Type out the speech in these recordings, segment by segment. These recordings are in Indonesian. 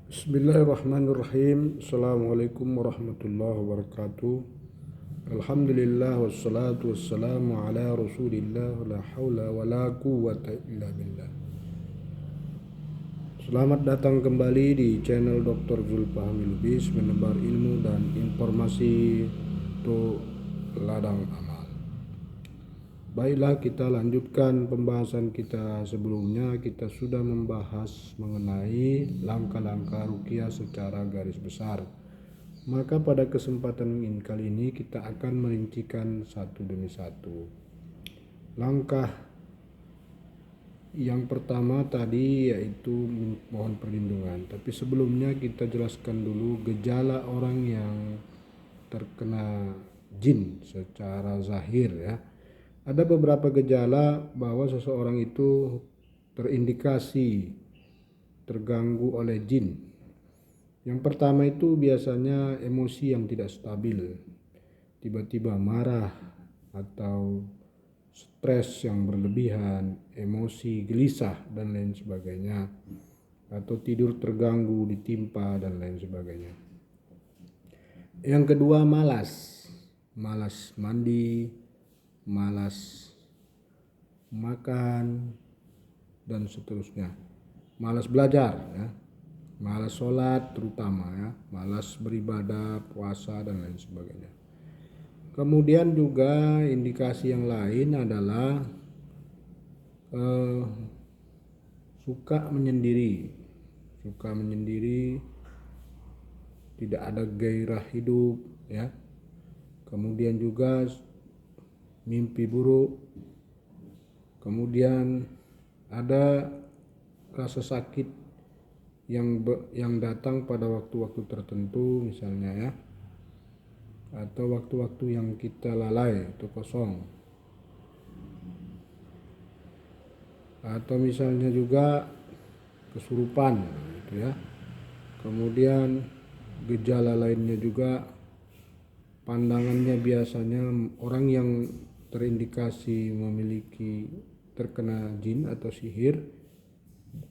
Bismillahirrahmanirrahim. Assalamualaikum warahmatullahi wabarakatuh. Alhamdulillah wassalatu wassalamu ala rasulillah. La hawla wa la quwwata illa billah. Selamat datang kembali di channel Dr. Zulfahmi Lubis, menebar ilmu dan informasi untuk ladang amal. Baiklah, kita lanjutkan pembahasan kita sebelumnya. Kita sudah membahas mengenai langkah-langkah ruqyah secara garis besar. Maka pada kesempatan kali ini kita akan merincikan satu demi satu. Langkah yang pertama tadi yaitu mohon perlindungan. Tapi sebelumnya kita jelaskan dulu gejala orang yang terkena jin secara zahir ya. Ada beberapa gejala bahwa seseorang itu terindikasi terganggu oleh jin. Yang pertama itu biasanya emosi yang tidak stabil, tiba-tiba marah atau stres yang berlebihan, emosi gelisah dan lain sebagainya, atau tidur terganggu, ditimpa dan lain sebagainya. Yang kedua, malas mandi, malas makan dan seterusnya, malas belajar ya, malas sholat terutama ya, malas beribadah, puasa dan lain sebagainya. Kemudian juga indikasi yang lain adalah suka menyendiri, tidak ada gairah hidup ya. Kemudian juga mimpi buruk, kemudian ada rasa sakit yang datang pada waktu-waktu tertentu misalnya ya, atau waktu-waktu yang kita lalai atau kosong, atau misalnya juga kesurupan gitu ya. Kemudian gejala lainnya juga pandangannya, biasanya orang yang terindikasi memiliki terkena jin atau sihir,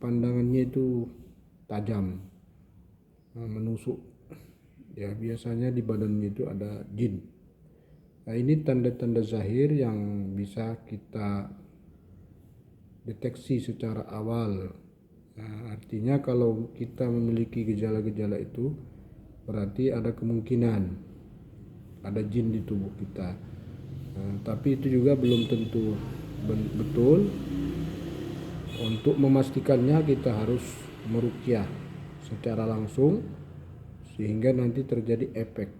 pandangannya itu tajam, menusuk ya, biasanya di badannya itu ada jin. Nah, ini tanda-tanda zahir yang bisa kita deteksi secara awal. Nah, artinya kalau kita memiliki gejala-gejala itu berarti ada kemungkinan ada jin di tubuh kita. Tapi itu juga belum tentu betul. Untuk memastikannya kita harus meruqyah secara langsung sehingga nanti terjadi efek.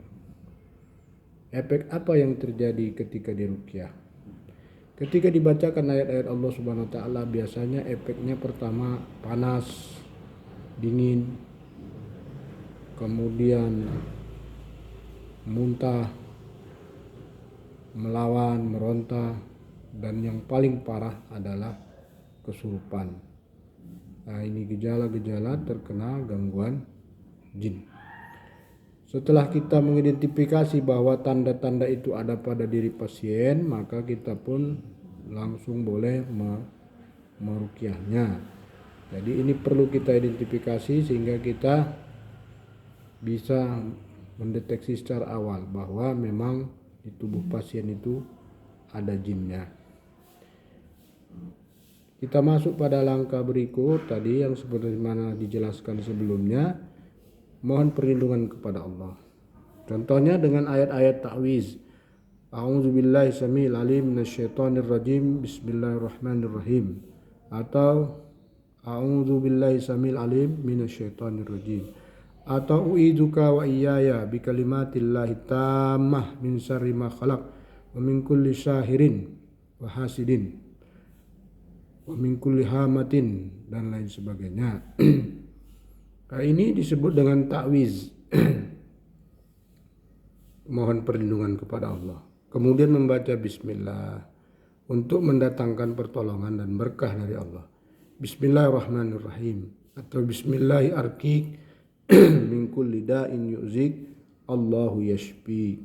Efek apa yang terjadi ketika diruqyah? Ketika dibacakan ayat-ayat Allah Subhanahu wa taala, biasanya efeknya pertama panas, dingin, kemudian muntah, melawan, meronta, dan yang paling parah adalah kesurupan. Nah, ini gejala-gejala terkena gangguan jin. Setelah kita mengidentifikasi bahwa tanda-tanda itu ada pada diri pasien, maka kita pun langsung boleh meruqyahnya. Jadi ini perlu kita identifikasi sehingga kita bisa mendeteksi secara awal bahwa memang di tubuh pasien itu ada jinnya. Kita masuk pada langkah berikut tadi yang sebagaimana dijelaskan sebelumnya, mohon perlindungan kepada Allah. Contohnya dengan ayat-ayat ta'wiz. A'udzubillahi samil alim minasyaitonir rajim, bismillahirrahmanirrahim, atau a'udzubillahi samil alim minasyaitonir rajim, atau u'iduka wa iyaya bikalimatillahi tammah min syarri ma khalaq wa min kulli syahirin wa hasidin wa min kulli hamatin dan lain sebagainya. Nah, ini disebut dengan ta'wiz. Mohon perlindungan kepada Allah. Kemudian membaca bismillah untuk mendatangkan pertolongan dan berkah dari Allah. Bismillahirrahmanirrahim, atau bismillahi arqiq min kulli da'in yu'zik Allahu yashfi,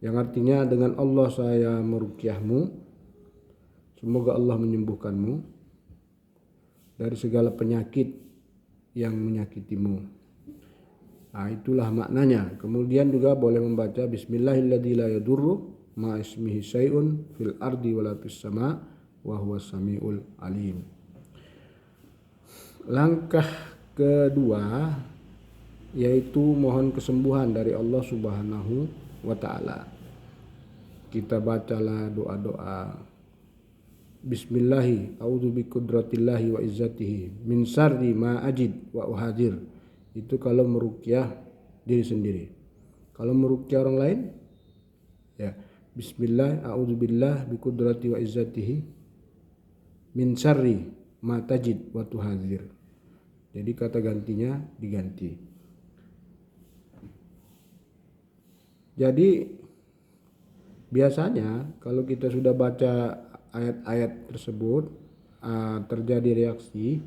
yang artinya dengan Allah saya meruqyahmu, semoga Allah menyembuhkanmu dari segala penyakit yang menyakitimu. Nah, itulah maknanya. Kemudian juga boleh membaca Bismillahilladzi la yadurru ma ismihi syai'un fil ardi wala fis sama wa huwas samiul alim. Langkah kedua yaitu mohon kesembuhan dari Allah Subhanahu wa taala. Kita bacalah doa-doa Bismillahi a'udzu biqudratillahi wa izzatihi min syarri ma ajid wa uhadir. Itu kalau meruqyah diri sendiri. Kalau meruqyah orang lain ya Bismillah a'udzu billah biqudrati wa izzatihi min syarri ma tajid wa tuhadir. Jadi kata gantinya diganti. Jadi biasanya kalau kita sudah baca ayat-ayat tersebut terjadi reaksi,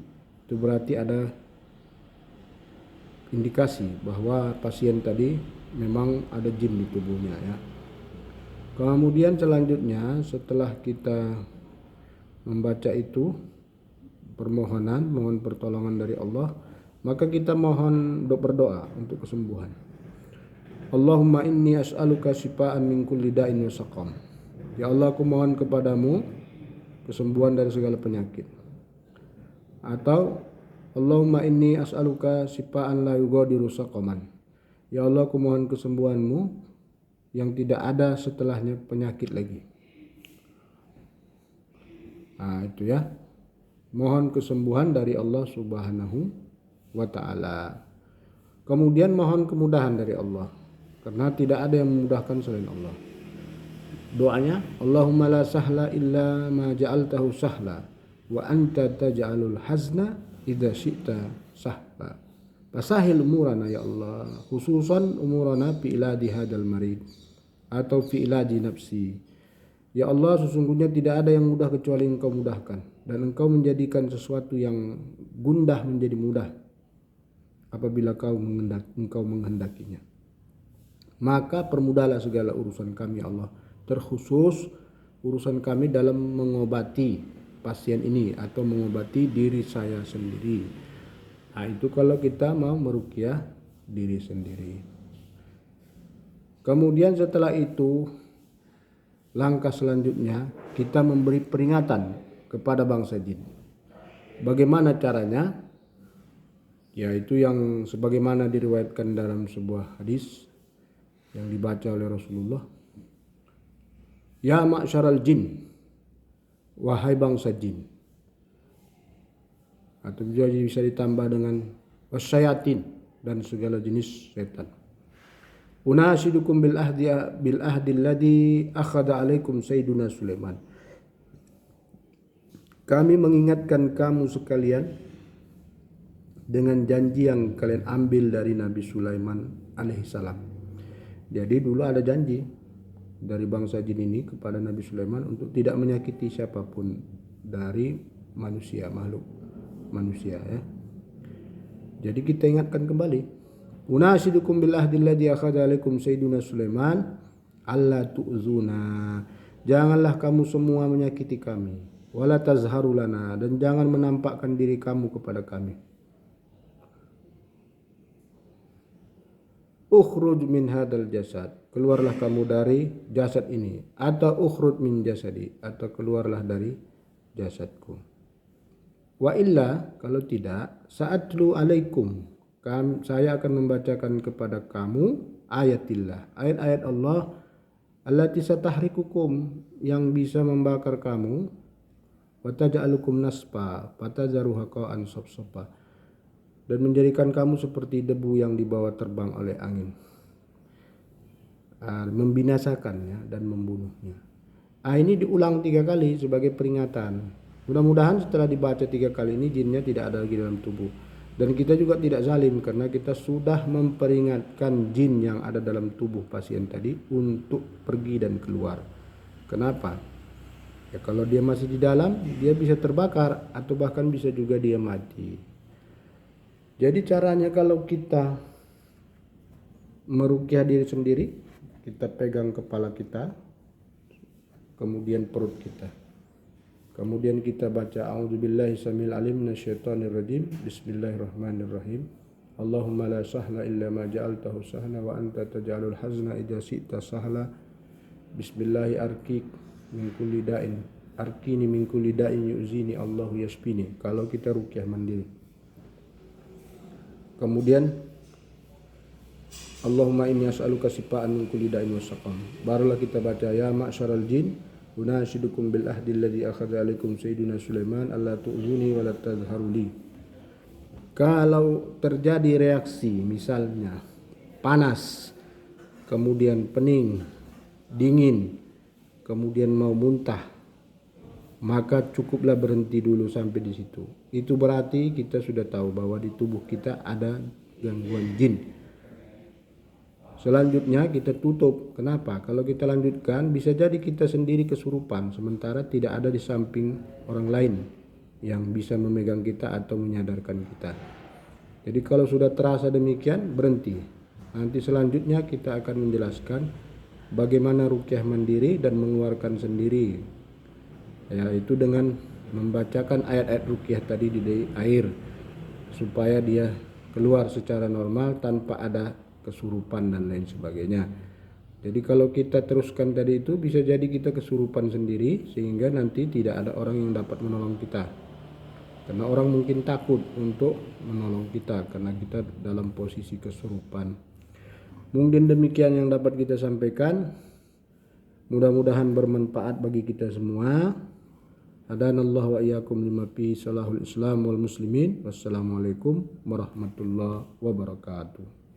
itu berarti ada indikasi bahwa pasien tadi memang ada jin di tubuhnya ya. Kemudian selanjutnya setelah kita membaca itu permohonan, mohon pertolongan dari Allah, maka kita mohon berdoa untuk kesembuhan. Allahumma inni as'aluka syifaan min kulli da'in wa saqam. Ya Allah, aku mohon kepadamu kesembuhan dari segala penyakit. Atau Allahumma inni as'aluka syifaan la yughadiru saqaman. Ya Allah, aku mohon kesembuhanmu yang tidak ada setelahnya penyakit lagi. Nah, itu ya. Mohon kesembuhan dari Allah Subhanahu wa taala. Kemudian mohon kemudahan dari Allah. Karena tidak ada yang memudahkan selain Allah. Doanya, Allahumma la sahla illa ma ja'altahu sahla wa anta taj'alul hazna idza syi'ta sahla. Fasahil umurana ya Allah, khususan umurana fi iladi hadal marid atau fi iladi nafsi. Ya Allah, sesungguhnya tidak ada yang mudah kecuali Engkau mudahkan, dan Engkau menjadikan sesuatu yang gundah menjadi mudah apabila Engkau menghendakinya. Maka permudahlah segala urusan kami Allah, terkhusus urusan kami dalam mengobati pasien ini atau mengobati diri saya sendiri. Nah, itu kalau kita mau meruqyah diri sendiri. Kemudian setelah itu langkah selanjutnya kita memberi peringatan kepada bangsa jin. Bagaimana caranya? Yaitu yang sebagaimana diriwayatkan dalam sebuah hadis yang dibaca oleh Rasulullah. Ya ma'syaral jin, wahai bangsa jin. Atau juga bisa ditambah dengan wasyayatin, dan segala jenis setan. Unasyidukum bil ahdi alladhi akhadha alaikum sayyiduna Sulaiman. Kami mengingatkan kamu sekalian dengan janji yang kalian ambil dari Nabi Sulaiman alaihissalam. Jadi dulu ada janji dari bangsa jin ini kepada Nabi Sulaiman untuk tidak menyakiti siapapun dari manusia, makhluk manusia ya. Jadi kita ingatkan kembali. Unasyidukum bil ahdi alladhi akhadha alaikum sayyiduna Sulaiman alla tu'zuna. Janganlah kamu semua menyakiti kami. Wala tazharu lana, dan jangan menampakkan diri kamu kepada kami. Ukhruj min hadal jasad, keluarlah kamu dari jasad ini. Atau ukhruj min jasadi, atau keluarlah dari jasadku. Wa illa, kalau tidak, sa'atlu alaikum, saya akan membacakan kepada kamu ayatillah, ayat-ayat Allah, allati satahrikukum, yang bisa membakar kamu, wa taj'alukum naspa, fatazaruha qa'an safsafa, dan menjadikan kamu seperti debu yang dibawa terbang oleh angin, membinasakannya dan membunuhnya. Ini diulang 3 kali sebagai peringatan. Mudah-mudahan setelah dibaca 3 kali ini jinnya tidak ada lagi dalam tubuh. Dan kita juga tidak zalim karena kita sudah memperingatkan jin yang ada dalam tubuh pasien tadi untuk pergi dan keluar. Kenapa? Ya kalau dia masih di dalam, dia bisa terbakar atau bahkan bisa juga dia mati. Jadi caranya kalau kita meruqyah diri sendiri, kita pegang kepala kita, kemudian perut kita. Kemudian kita baca a'udzubillahi samil alim minasyaitonir rajim. Bismillahirrahmanirrahim. Allahumma la sahla illa ma ja'altahu sahla wa anta taj'alul hazna idza syi'ta sahla. Bismillahi arkik min kulli da'in. Arkini min kulli da'in yu'zini Allahu yashfini. Kalau kita ruqyah mandiri. Kemudian Allahumma inni as'aluka sifaan min kulli da'in wa saqam. Barulah kita baca ya ma'syaral jin unashidukum bil ahdi alladhi akhadha alaikum sayyiduna Sulaiman alla tu'zuni wa la tadhharuli. Kalau terjadi reaksi misalnya panas, kemudian pening, dingin, kemudian mau muntah, maka cukuplah berhenti dulu sampai di situ. Itu berarti kita sudah tahu bahwa di tubuh kita ada gangguan jin. Selanjutnya kita tutup. Kenapa? Kalau kita lanjutkan bisa jadi kita sendiri kesurupan sementara tidak ada di samping orang lain yang bisa memegang kita atau menyadarkan kita. Jadi kalau sudah terasa demikian berhenti. Nanti selanjutnya kita akan menjelaskan bagaimana ruqyah mandiri dan mengeluarkan sendiri, yaitu dengan membacakan ayat-ayat ruqyah tadi di air supaya dia keluar secara normal tanpa ada kesurupan dan lain sebagainya. Jadi kalau kita teruskan tadi itu bisa jadi kita kesurupan sendiri sehingga nanti tidak ada orang yang dapat menolong kita. Karena orang mungkin takut untuk menolong kita karena kita dalam posisi kesurupan. Mungkin demikian yang dapat kita sampaikan. Mudah-mudahan bermanfaat bagi kita semua. Hadanallahu wa iyyakum lima fi salahul Islam wal muslimin. Wassalamualaikum warahmatullahi wabarakatuh.